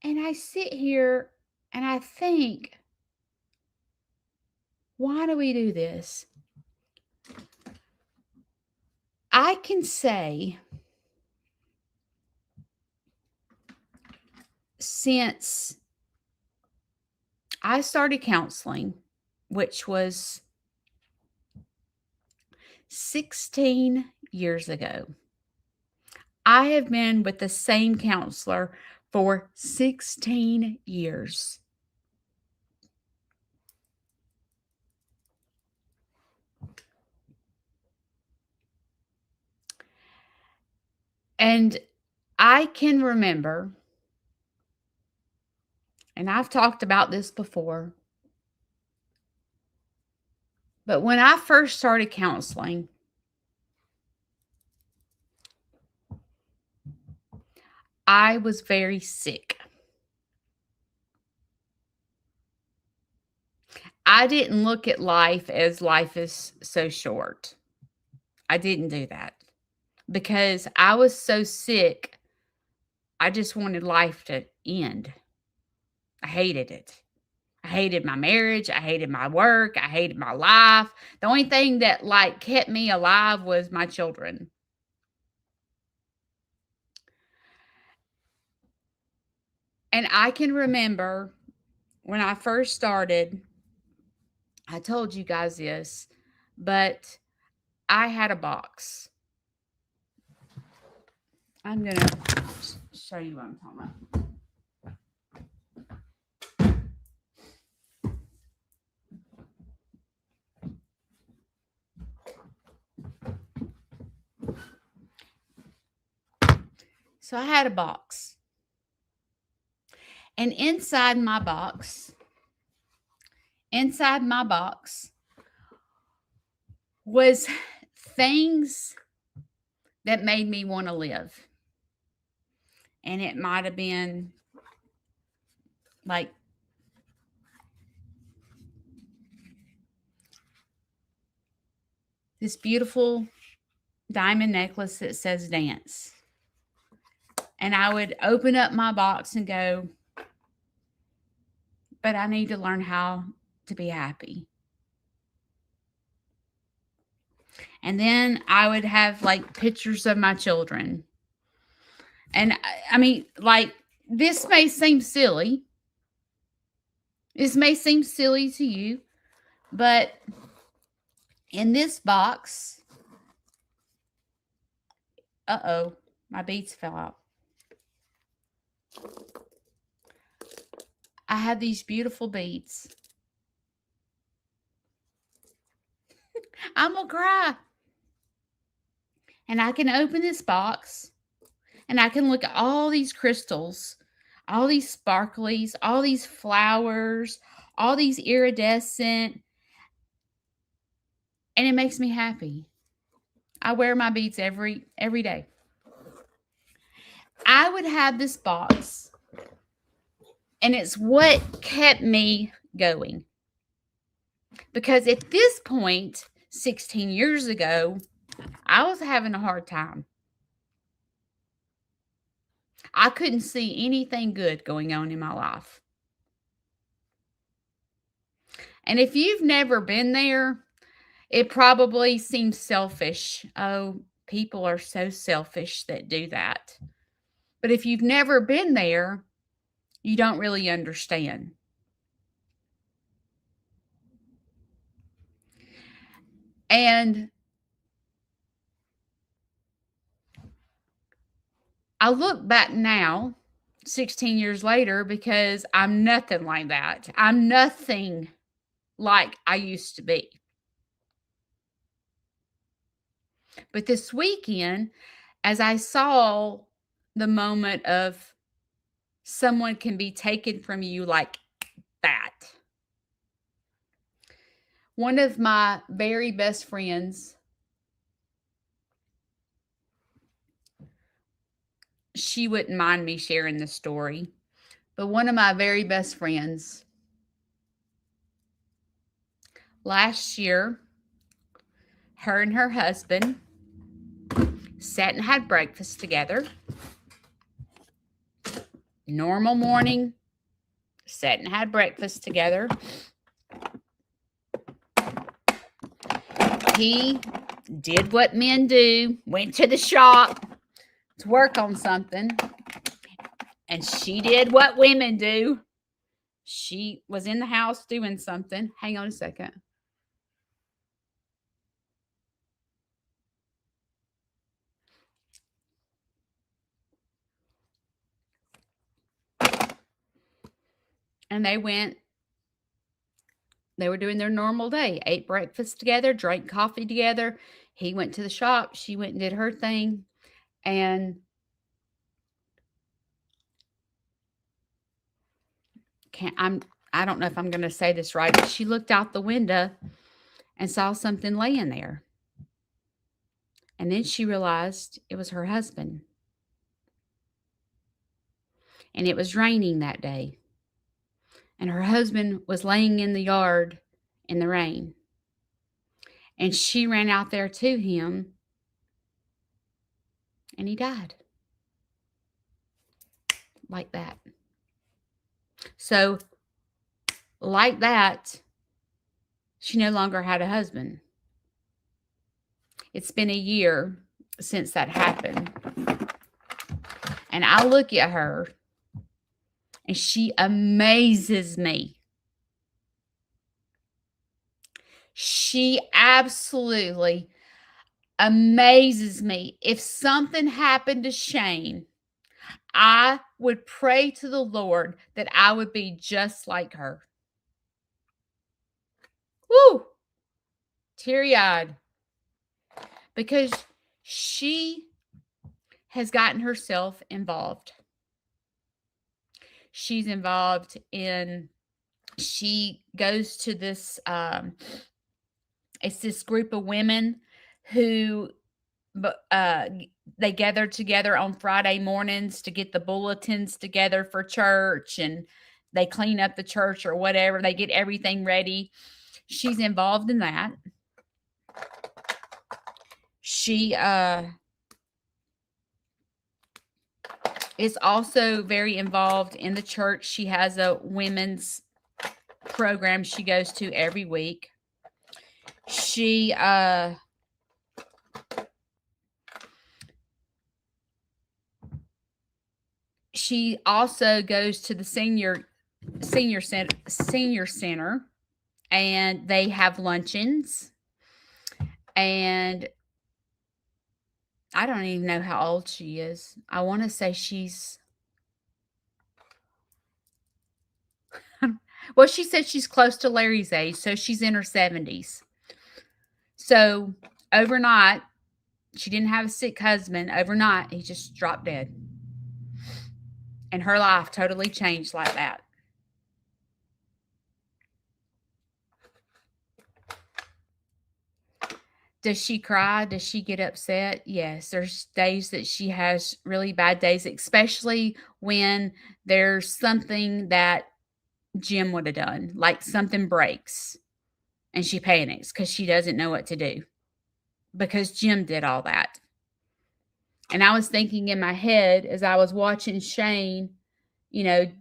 And I sit here and I think, why do we do this? I can say, since I started counseling, which was 16 years ago, I have been with the same counselor for 16 years. And I can remember, and I've talked about this before, but when I first started counseling, I was very sick. I didn't look at life as life is so short. I didn't do that because I was so sick. I just wanted life to end. I hated it. I hated my marriage. I hated my work. I hated my life. The only thing that kept me alive was my children. And I can remember when I first started, I told you guys this, but I had a box. I'm going to show you what I'm talking about. So I had a box. And inside my box was things that made me want to live. And it might have been like this beautiful diamond necklace that says dance. And I would open up my box and go, but I need to learn how to be happy. And then I would have like pictures of my children. And I mean, like, this may seem silly. This may seem silly to you, but in this box, uh-oh, my beads fell out. I have these beautiful beads. I'm gonna cry. And I can open this box and I can look at all these crystals, all these sparklies, all these flowers, all these iridescent, and it makes me happy. I wear my beads every day. I would have this box, and it's what kept me going. Because at this point, 16 years ago, I was having a hard time. I couldn't see anything good going on in my life. And if you've never been there, it probably seems selfish. Oh, people are so selfish that do that. But if you've never been there, you don't really understand. And I look back now, 16 years later, because I'm nothing like that. I'm nothing like I used to be. But this weekend, as I saw the moment of someone can be taken from you like that, one of my very best friends, she wouldn't mind me sharing this story, but one of my very best friends last year, her and her husband sat and had breakfast together. Normal morning, sat and had breakfast together. He did what men do, went to the shop to work on something. And she did what women do. She was in the house doing something. Hang on a second. And they were doing their normal day, ate breakfast together, drank coffee together. He went to the shop. She went and did her thing. And I don't know if I'm going to say this right, but she looked out the window and saw something laying there. And then she realized it was her husband. And it was raining that day. And her husband was laying in the yard in the rain. And she ran out there to him, and he died. Like that. So, like that, she no longer had a husband. It's been a year since that happened. And I look at her, and she amazes me. She absolutely amazes me. If something happened to Shane, I would pray to the Lord that I would be just like her. Woo! Teary-eyed. Because she has gotten herself involved. She's involved in she goes to this it's this group of women who but they gather together on Friday mornings to get the bulletins together for church, and they clean up the church or whatever. They get everything ready. She's involved in that. She is also very involved in the church. She has a women's program she goes to every week. She also goes to the senior center, and they have luncheons. And I don't even know how old she is. I want to say she's well, she said she's close to Larry's age, so she's in her 70s. So overnight, she didn't have a sick husband. Overnight, he just dropped dead. And her life totally changed like that. Does she cry? Does she get upset? Yes. There's days that she has really bad days, especially when there's something that Jim would have done, like something breaks and she panics because she doesn't know what to do because Jim did all that. And I was thinking in my head as I was watching Shane, do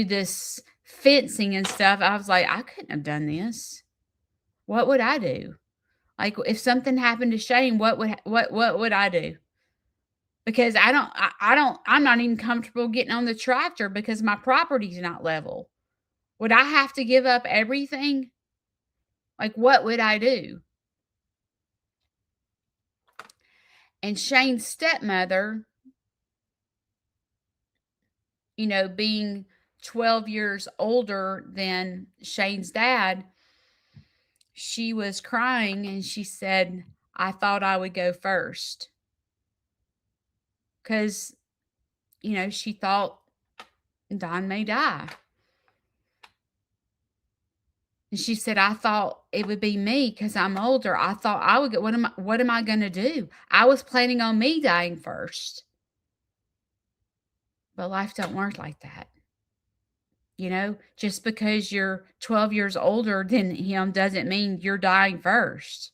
this fencing and stuff, I was like, I couldn't have done this. What would I do? Like if something happened to Shane, what would I do? Because I'm not even comfortable getting on the tractor because my property's not level. Would I have to give up everything? Like what would I do? And Shane's stepmother, being 12 years older than Shane's dad, she was crying and she said, I thought I would go first. Because, she thought Don may die. And she said, I thought it would be me because I'm older. I thought I would get, what am I going to do? I was planning on me dying first. But life don't work like that. Just because you're 12 years older than him doesn't mean you're dying first.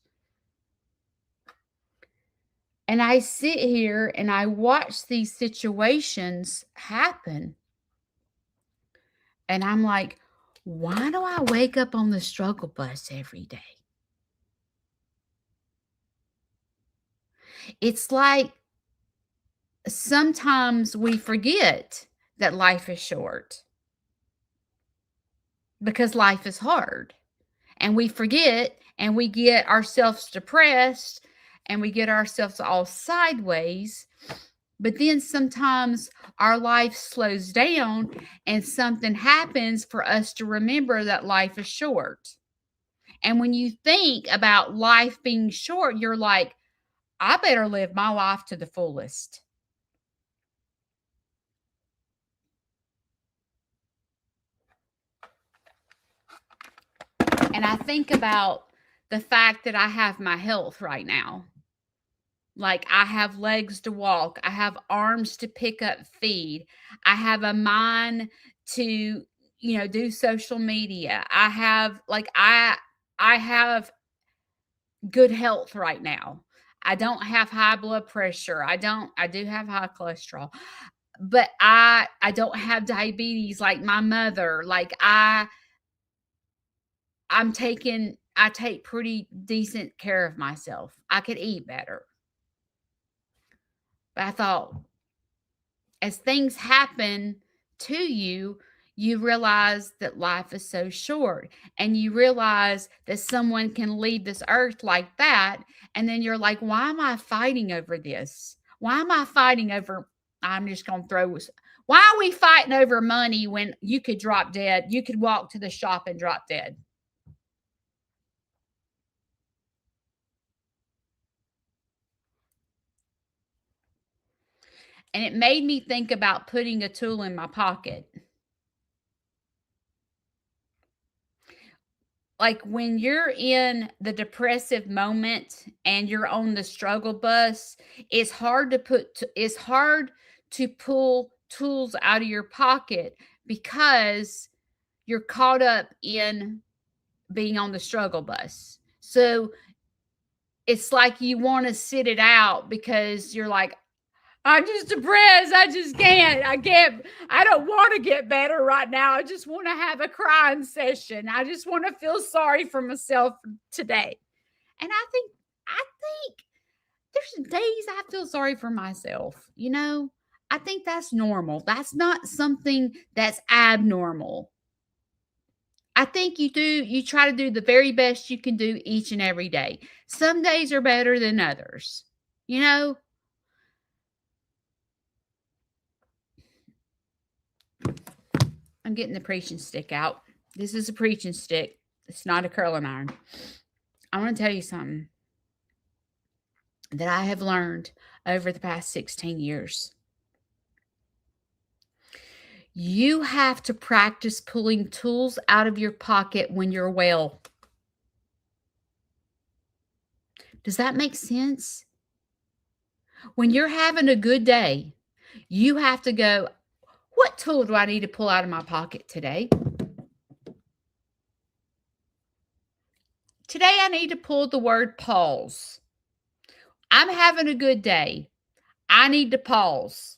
And I sit here and I watch these situations happen. And I'm like, why do I wake up on the struggle bus every day? It's like sometimes we forget that life is short because life is hard. And we forget and we get ourselves depressed and we get ourselves all sideways. But then sometimes our life slows down and something happens for us to remember that life is short. And when you think about life being short, you're like, I better live my life to the fullest. And I think about the fact that I have my health right now. Like I have legs to walk, I have arms to pick up feed, I have a mind to, do social media. I have good health right now. I don't have high blood pressure. I do have high cholesterol. But I don't have diabetes like my mother. Like I take pretty decent care of myself. I could eat better. But I thought, as things happen to you, you realize that life is so short and you realize that someone can leave this earth like that. And then you're like, why am I fighting over this? Why am I fighting over? I'm just going to why are we fighting over money when you could drop dead? You could walk to the shop and drop dead. And it made me think about putting a tool in my pocket. Like when you're in the depressive moment and you're on the struggle bus, it's hard to pull tools out of your pocket because you're caught up in being on the struggle bus. So it's like you want to sit it out because you're like, I'm just depressed. I just can't. I don't want to get better right now. I just want to have a crying session. I just want to feel sorry for myself today. And I think there's days I feel sorry for myself. I think that's normal. That's not something that's abnormal. I think you try to do the very best you can do each and every day. Some days are better than others. You know, I'm getting the preaching stick out. This is a preaching stick. It's not a curling iron. I want to tell you something that I have learned over the past 16 years. You have to practice pulling tools out of your pocket when you're well. Does that make sense? When you're having a good day, you have to go, what tool do I need to pull out of my pocket today? Today, I need to pull the word pause. I'm having a good day. I need to pause.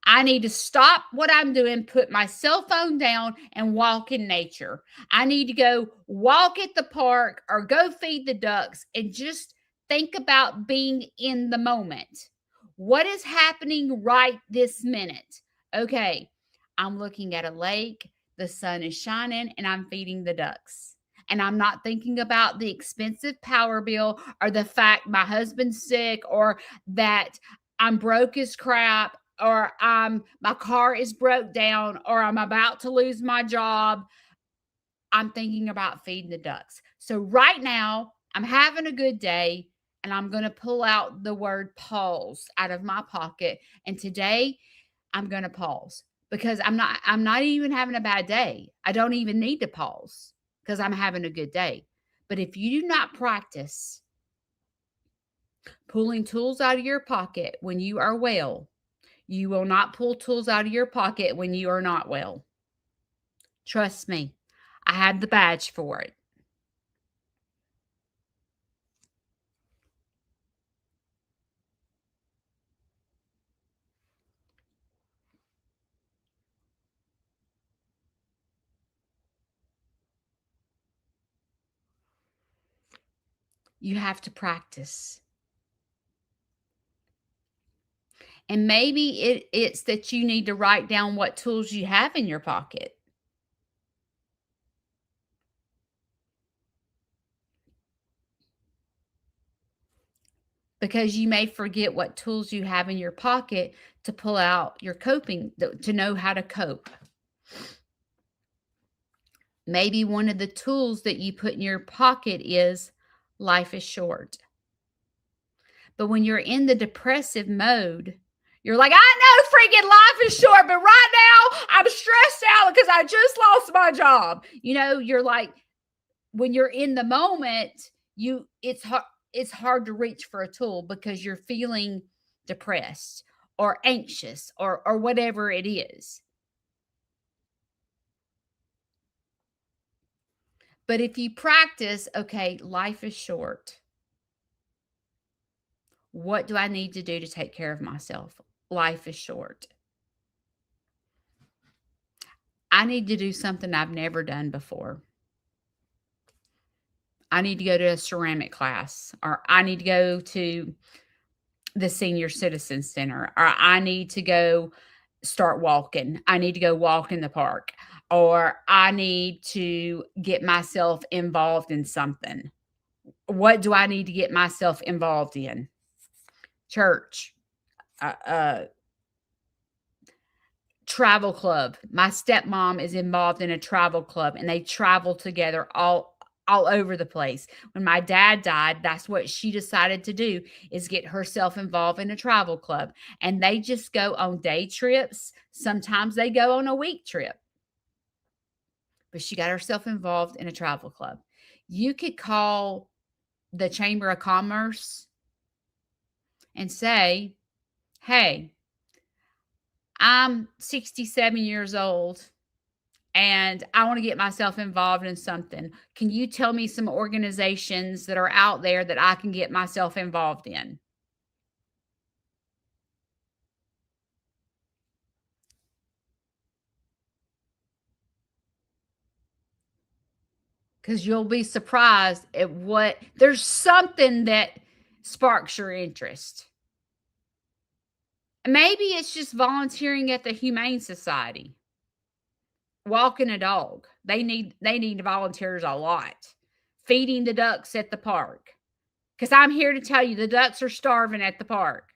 I need to stop what I'm doing, put my cell phone down, and walk in nature. I need to go walk at the park or go feed the ducks and just think about being in the moment. What is happening right this minute? Okay, I'm looking at a lake, the sun is shining, and I'm feeding the ducks. And I'm not thinking about the expensive power bill or the fact my husband's sick or that I'm broke as crap or my car is broke down or I'm about to lose my job. I'm thinking about feeding the ducks. So right now, I'm having a good day and I'm going to pull out the word pause out of my pocket, and today I'm going to pause because I'm not even having a bad day. I don't even need to pause because I'm having a good day. But if you do not practice pulling tools out of your pocket when you are well, you will not pull tools out of your pocket when you are not well. Trust me, I have the badge for it. You have to practice. And maybe it's that you need to write down what tools you have in your pocket. Because you may forget what tools you have in your pocket to pull out your coping, to know how to cope. Maybe one of the tools that you put in your pocket is life is short. But when you're in the depressive mode, you're like, I know freaking life is short, but right now I'm stressed out because I just lost my job. You're like, when you're in the moment, it's hard to reach for a tool because you're feeling depressed or anxious or whatever it is. But if you practice, okay, life is short. What do I need to do to take care of myself? Life is short. I need to do something I've never done before. I need to go to a ceramic class, or I need to go to the senior citizen center, or I need to go start walking. I need to go walk in the park, or I need to get myself involved in something. What do I need to get myself involved in? Church, travel club. My stepmom is involved in a travel club and they travel together all over the place. When my dad died, that's what she decided to do, is get herself involved in a travel club. And they just go on day trips. Sometimes they go on a week trip. But she got herself involved in a travel club. You could call the Chamber of Commerce and say, "Hey, I'm 67 years old and I want to get myself involved in something. Can you tell me some organizations that are out there that I can get myself involved in?" Because you'll be surprised at what there's something that sparks your interest. Maybe it's just volunteering at the Humane Society, walking a dog. They need volunteers a lot. Feeding the ducks at the park. Because I'm here to tell you the ducks are starving at the park.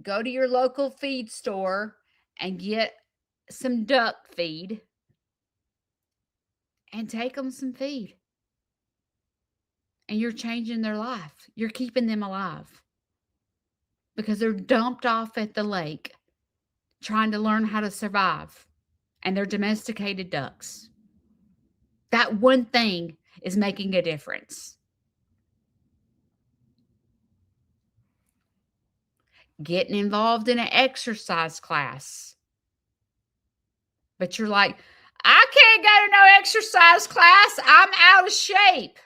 Go to your local feed store and get some duck feed and take them some feed. And you're changing their life. You're keeping them alive because they're dumped off at the lake trying to learn how to survive. And they're domesticated ducks. That one thing is making a difference. Getting involved in an exercise class. But you're like, "I can't go to no exercise class. I'm out of shape."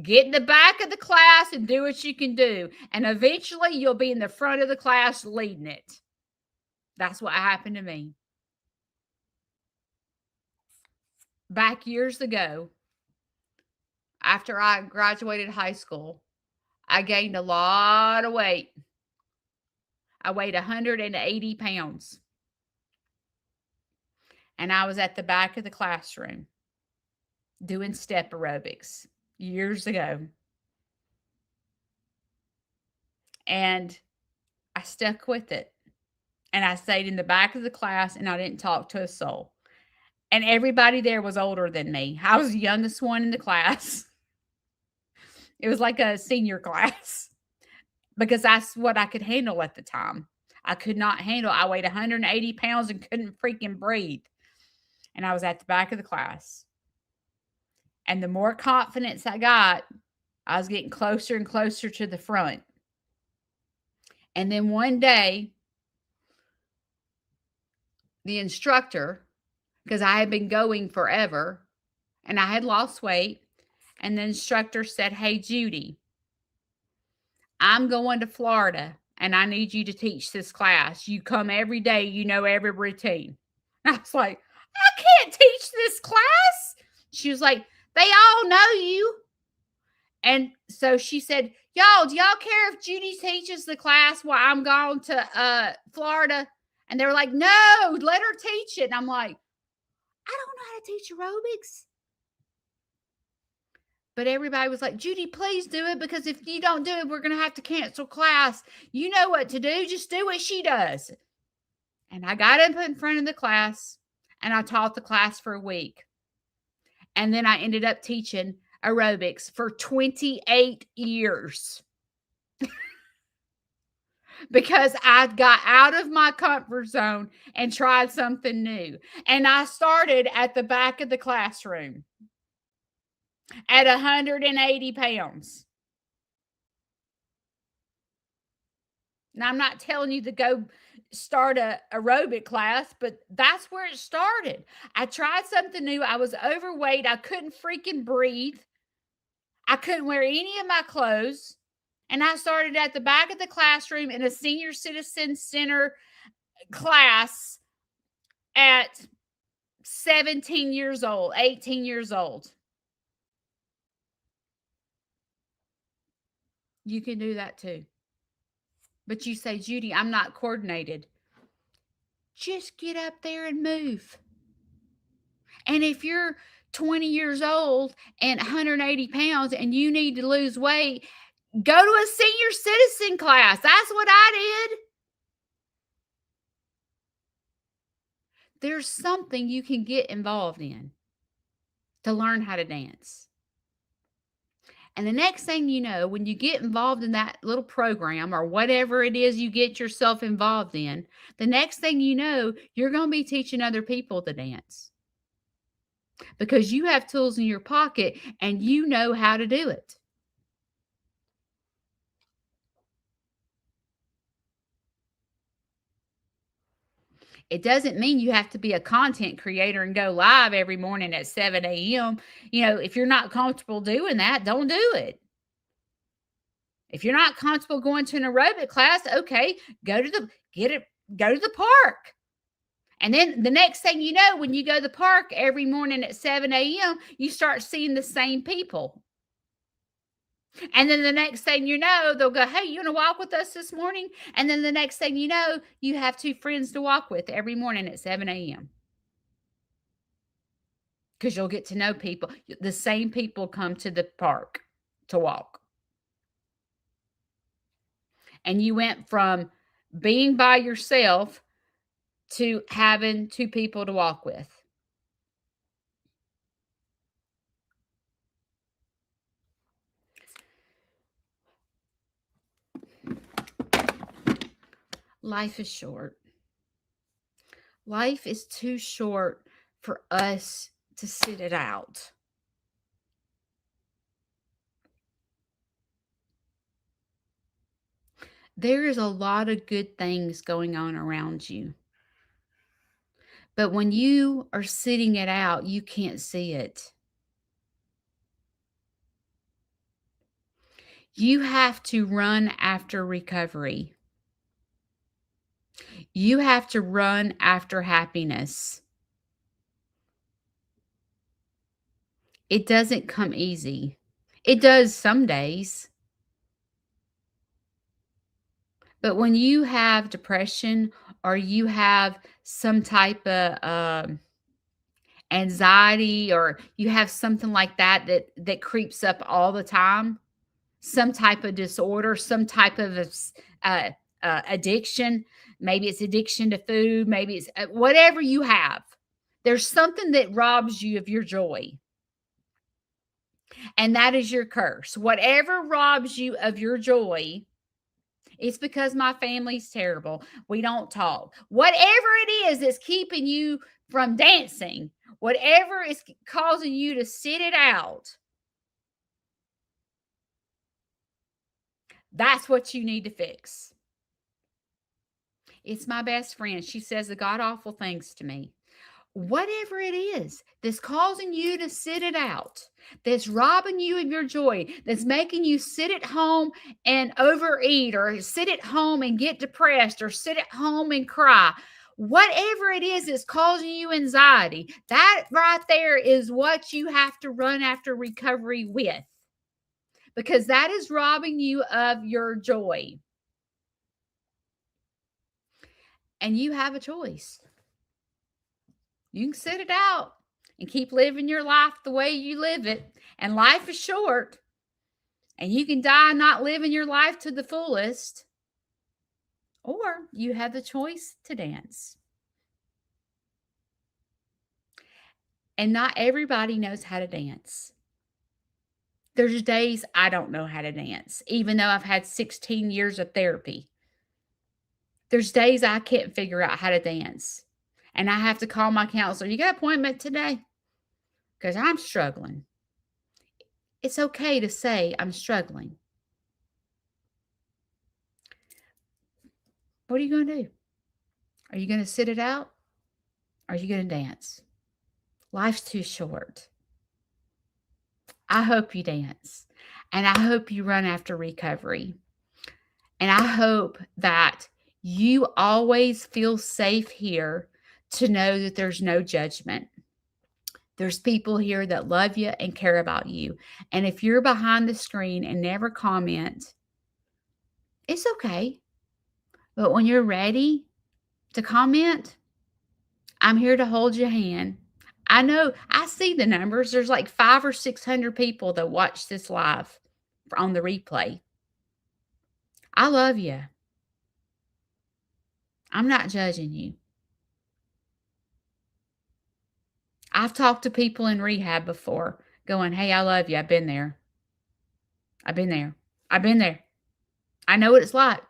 Get in the back of the class and do what you can do. And eventually you'll be in the front of the class leading it. That's what happened to me. Back years ago, after I graduated high school, I gained a lot of weight. I weighed 180 pounds. And I was at the back of the classroom doing step aerobics years ago. And I stuck with it. And I stayed in the back of the class and I didn't talk to a soul. And everybody there was older than me. I was the youngest one in the class. It was like a senior class because that's what I could handle at the time. I could not handle. I weighed 180 pounds and couldn't freaking breathe. And I was at the back of the class. And the more confidence I got, I was getting closer and closer to the front. And then one day, the instructor, because I had been going forever and I had lost weight, and the instructor said, "Hey, Judy, I'm going to Florida and I need you to teach this class. You come every day, you know every routine." I was like, "I can't teach this class." She was like, "They all know you." And so she said, "Y'all, do y'all care if Judy teaches the class while I'm gone to Florida?" And they were like, "No, let her teach it." And I'm like, "I don't know how to teach aerobics." But everybody was like, "Judy, please do it, because if you don't do it, we're going to have to cancel class. You know what to do. Just do what she does." And I got up in front of the class and I taught the class for a week. And then I ended up teaching aerobics for 28 years because I got out of my comfort zone and tried something new. And I started at the back of the classroom at 180 pounds. Now, I'm not telling you to go start a aerobic class, but that's where it started. I tried something new. I was overweight. I couldn't freaking breathe. I couldn't wear any of my clothes. And I started at the back of the classroom in a senior citizen center class at 17 years old, 18 years old. You can do that too. But you say, "Judy, I'm not coordinated." Just get up there and move. And if you're 20 years old and 180 pounds and you need to lose weight, go to a senior citizen class. That's what I did. there's something you can get involved in to learn how to dance. And the next thing you know, when you get involved in that little program or whatever it is you get yourself involved in, the next thing you know, you're going to be teaching other people to dance because you have tools in your pocket and you know how to do it. It doesn't mean you have to be a content creator and go live every morning at 7 a.m. If you're not comfortable doing that, don't do it. If you're not comfortable going to an aerobic class, okay, go to the get it, go to the park. And then the next thing you know, when you go to the park every morning at 7 a.m., you start seeing the same people. And then the next thing you know, they'll go, "Hey, you want to walk with us this morning?" And then the next thing you know, you have two friends to walk with every morning at 7 a.m. Because you'll get to know people. The same people come to the park to walk. And you went from being by yourself to having two people to walk with. Life is short. Life is too short for us to sit it out. There is a lot of good things going on around you. But when you are sitting it out, you can't see it. You have to run after recovery. You have to run after happiness. It doesn't come easy. It does some days. But when you have depression or you have some type of anxiety or you have something like that creeps up all the time, some type of disorder, some type of uh, addiction, maybe it's addiction to food, maybe it's whatever you have, there's something that robs you of your joy. And that is your curse. Whatever robs you of your joy, it's because my family's terrible. We don't talk. Whatever it is that's keeping you from dancing, whatever is causing you to sit it out, that's what you need to fix. It's my best friend. She says the god awful things to me. Whatever it is that's causing you to sit it out, that's robbing you of your joy, that's making you sit at home and overeat, or sit at home and get depressed, or sit at home and cry, whatever it is that's causing you anxiety, that right there is what you have to run after recovery with, because that is robbing you of your joy. And you have a choice. You can sit it out and keep living your life the way you live it. And life is short. And you can die not living your life to the fullest. Or you have the choice to dance. And not everybody knows how to dance. There's days I don't know how to dance, even though I've had 16 years of therapy. There's days I can't figure out how to dance. And I have to call my counselor. You got an appointment today? Because I'm struggling. It's okay to say I'm struggling. What are you going to do? Are you going to sit it out? Are you going to dance? Life's too short. I hope you dance. And I hope you run after recovery. And I hope that you always feel safe here to know that there's no judgment. There's people here that love you and care about you. And if you're behind the screen and never comment, it's okay. But when you're ready to comment, I'm here to hold your hand. I know, I see the numbers. There's like 500 or 600 people that watch this live on the replay. I love you. I'm not judging you. I've talked to people in rehab before going, "Hey, I love you. I've been there. I've been there. I've been there. I know what it's like."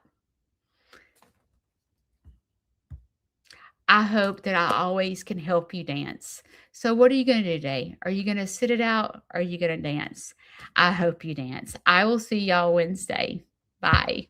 I hope that I always can help you dance. So what are you gonna do today? Are you gonna sit it out? Or are you gonna dance? I hope you dance. I will see y'all Wednesday. Bye.